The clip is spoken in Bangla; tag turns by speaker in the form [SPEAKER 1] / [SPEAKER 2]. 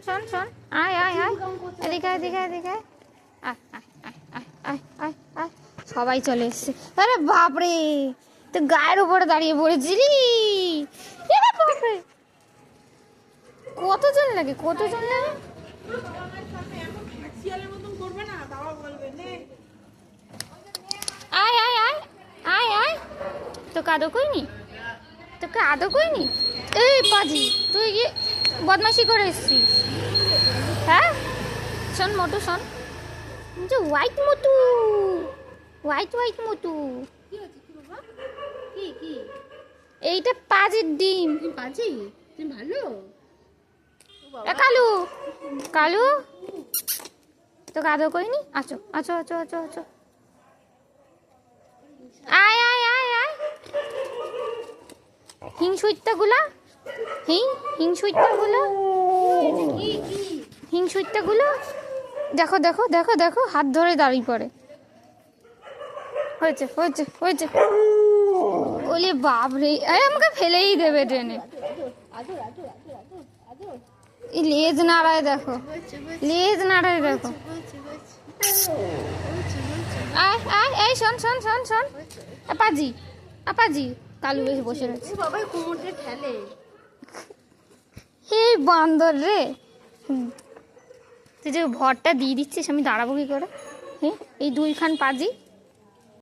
[SPEAKER 1] শোন শোন, আয় আয় আয়, এদিকে এদিকে এদিকে আয় আয় আয় আয় আয় আয় আয়। সবাই চলে এসছে। আরে বাপরে, তো গায়ের উপরে দাঁড়িয়ে পড়েছিলি। বাপরে, কতজন লাগে, কতজন লাগে? আয় আয় আয় আয় আয়। তোকে আদৌ কইনি, তোকে আদৌ কইনি। এই পাজি, তুই কি বদমাশি করে এসছিস? হ্যাঁ শোন মোটু, শোন যে হোয়াইট মোটু, হোয়াইট হোয়াইট মোটু, এইটা পাজির ডিম।
[SPEAKER 2] পাজি তুমি ভালো।
[SPEAKER 1] কালু, কালু তোকে আদৌ কইনি। আছো আছো আছো আছো আছো, আয় আয় আয় আয়। হিংসুইত্তা গুলা, হিংসুইত্তা গুলো, হিংসুইত্তা গুলো দেখো দেখো দেখো দেখো, হাত ধরে দাঁড়িয়ে পড়ে। হয়েছে হয়েছে হয়েছে। ওলে বাপরে, আমাকে ফেলেই দেবে ট্রেনে। লেজ নাড়ায় দেখো, লেজ নাড়ায় দেখো। আয় আয়, এই শোন শোন শোন শোন, আপাজি আপাজি, কালু এসে বসে রয়েছে।
[SPEAKER 2] বাবাই কোমরটা ঠেলে।
[SPEAKER 1] এই বান্দর রে, তুই যে ভরটা দিয়ে দিচ্ছিস, আমি দাঁড়াবো কি করে? হ্যাঁ, এই দুইখান পাজি